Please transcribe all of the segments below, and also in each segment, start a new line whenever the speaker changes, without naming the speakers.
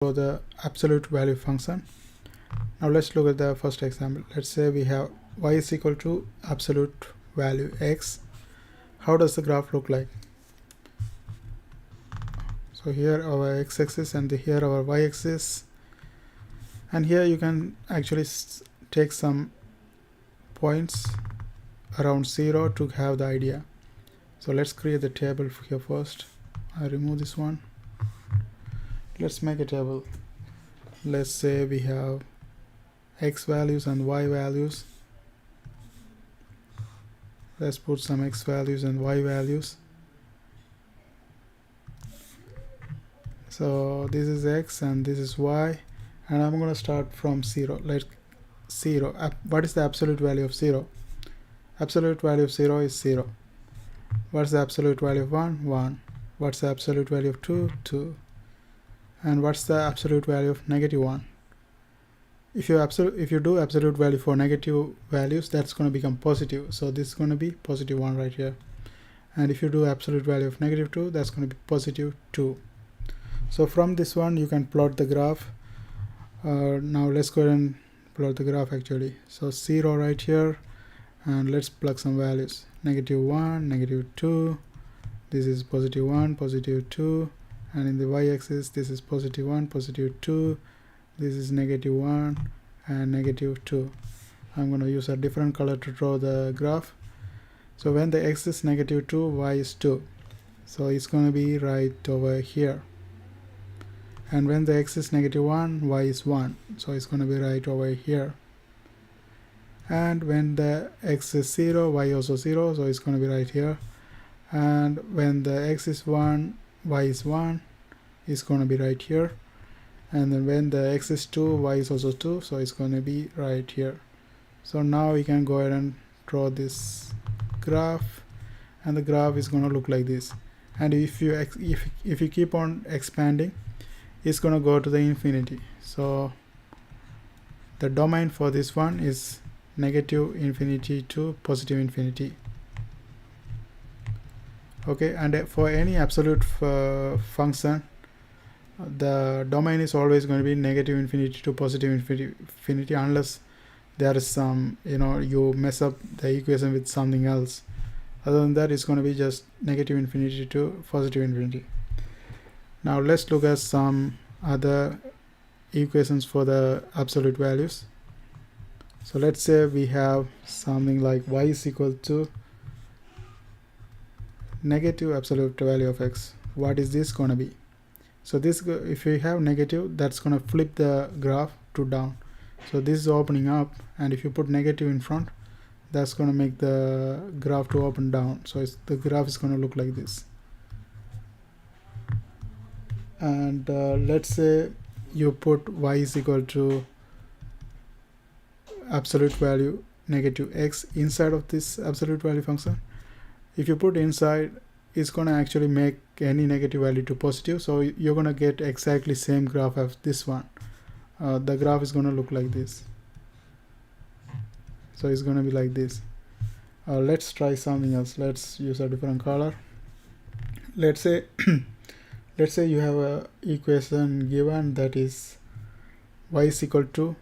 for the absolute value function. Now let's look at the first example. Let's say we have y is equal to absolute value x. How does the graph look like? So here our x-axis and here our y-axis, and here you can actually take some points around 0 to have the idea. So let's create the table here first. I remove this one. Let's make a table. Let's say we have x values and y values. Let's put some x values and y values. So this is x and this is y, and I'm going to start from 0. Like 0. What is the absolute value of 0? Absolute value of 0 is 0. What's the absolute value of 1? 1. What's the absolute value of 2? 2. And what's the absolute value of negative 1? If you do absolute value for negative values, that's going to become positive. So this is going to be positive 1 right here. And if you do absolute value of negative 2, that's going to be positive 2. So from this one you can plot the graph. Now let's go ahead and plot the graph actually. So 0 right here, and let's plug some values. Negative 1, negative 2, this is positive 1, positive 2, and in the y-axis this is positive 1, positive 2, this is negative 1 and negative 2. I'm going to use a different color to draw the graph. So when the x is negative 2, y is 2, so it's going to be right over here. And when the x is negative 1, y is 1, so it's going to be right over here. And when the x is 0, y also 0, so it's going to be right here. And when the x is 1, y is 1, it's going to be right here. And then when the x is 2, y is also 2, so it's going to be right here. So now we can go ahead and draw this graph, and the graph is going to look like this. And if you keep on expanding, it's going to go to the infinity. So the domain for this one is negative infinity to positive infinity. Okay, and for any absolute function, the domain is always going to be negative infinity to positive infinity, unless there is some, you mess up the equation with something else. Other than that, it's going to be just negative infinity to positive infinity. Now let's look at some other equations for the absolute values. So let's say we have something like y is equal to negative absolute value of x. What is this going to be? So this, if we have negative, that's going to flip the graph to down. So this is opening up, and if you put negative in front, that's going to make the graph to open down. So the graph is going to look like this. And let's say you put y is equal to absolute value negative x inside of this absolute value function. If you put inside, it's going to actually make any negative value to positive, so you're going to get exactly same graph as this one. The graph is going to look like this. So it's going to be like this. Let's try something else. Let's use a different color. Let's say let's say you have a equation given that is y is equal to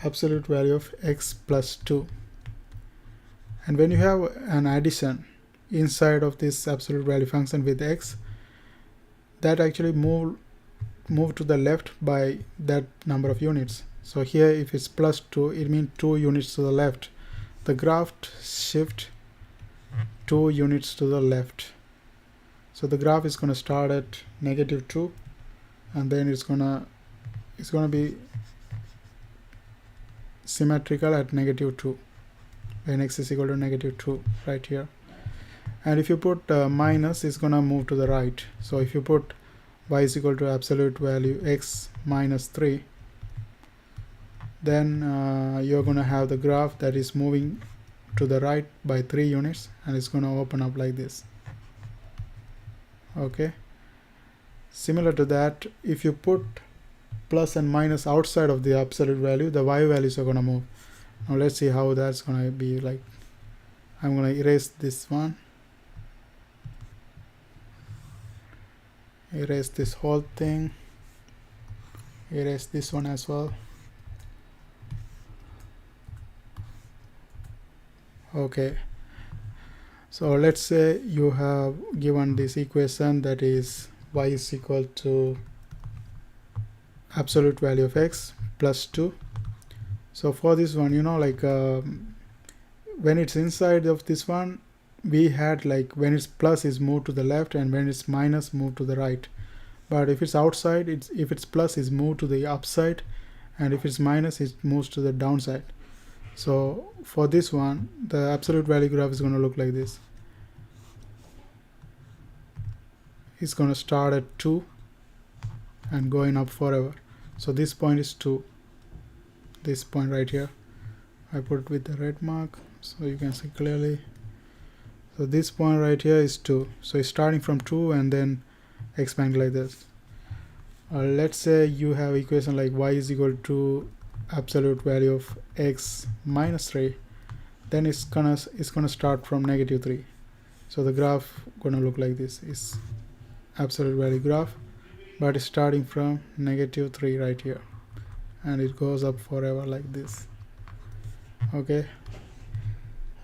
absolute value of x plus 2. And when you have an addition inside of this absolute value function with x, that actually move to the left by that number of units. So here if it's plus 2, it means 2 units to the left. The graph shift 2 units to the left. So the graph is going to start at negative 2, and then it's going to be symmetrical at negative 2 when x is equal to negative 2 right here. And if you put minus, it's going to move to the right. So if you put y is equal to absolute value x minus 3, then you're going to have the graph that is moving to the right by 3 units, and it's going to open up like this. Okay, similar to that, if you put plus and minus outside of the absolute value, the y values are going to move. Now let's see how that's going to be like. I'm going to erase this one. erase this whole thing, erase this one as well. Okay, so let's say you have given this equation that is y is equal to absolute value of x plus 2. So for this one, you know, like when it's inside of this one, we had like when it's plus is moved to the left and when it's minus moved to the right. But if it's outside, if it's plus is moved to the upside, and if it's minus it moves to the downside. So for this one, the absolute value graph is going to look like this. It's going to start at 2 and going up forever. So this point is 2, this point right here, I put it with the red mark so you can see clearly. So this point right here is 2, so it's starting from 2 and then expand like this. Let's say you have equation like y is equal to absolute value of x minus 3, then it's gonna start from -3. So the graph gonna look like this. Is absolute value graph, but it's starting from -3 right here and it goes up forever like this. Okay,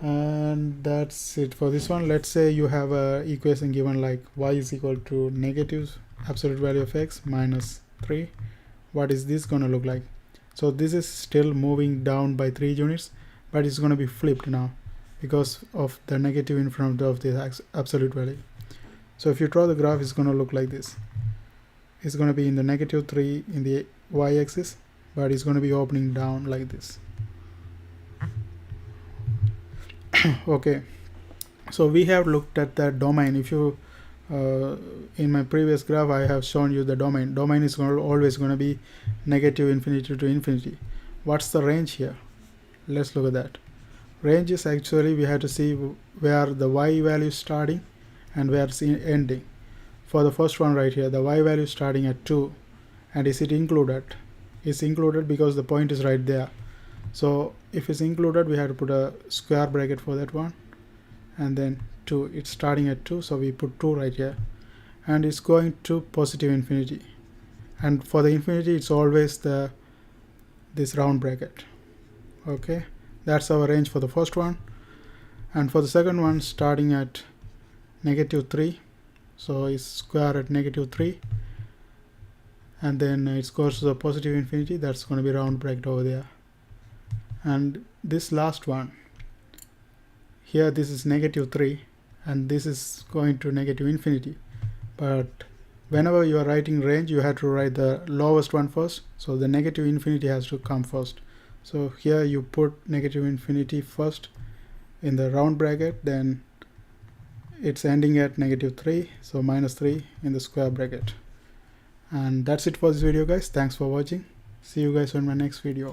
and that's it for this one. Let's say you have a equation given like y is equal to negative absolute value of x minus 3. What is this gonna look like? So this is still moving down by 3 units, but it's going to be flipped now because of the negative in front of the absolute value. So if you draw the graph, it's going to look like this. It's going to be in the -3 in the y-axis, but it's going to be opening down like this. Okay, so we have looked at the domain. If you in my previous graph I have shown you the domain. Domain is always going to be -infinity to infinity. What's the range here? Let's look at that. Range is actually, we have to see where the y value is starting and where it's ending. For the first one right here, the y value is starting at 2, and is it included? It's included because the point is right there. So if it's included, we have to put a square bracket for that one, and then 2. It's starting at 2, so we put 2 right here, and it's going to positive infinity. And for the infinity, it's always this round bracket. Okay, that's our range for the first one. And for the second one, starting at -3, so it's square at -3, and then it goes to the positive infinity. That's going to be round bracket over there. And this last one here, this is -3, and this is going to -infinity. But whenever you are writing range, you have to write the lowest one first, so the -infinity has to come first. So here you put -infinity first in the round bracket, then it's ending at -3, so -3 in the square bracket. And that's it for this video, guys. Thanks for watching. See you guys on my next video.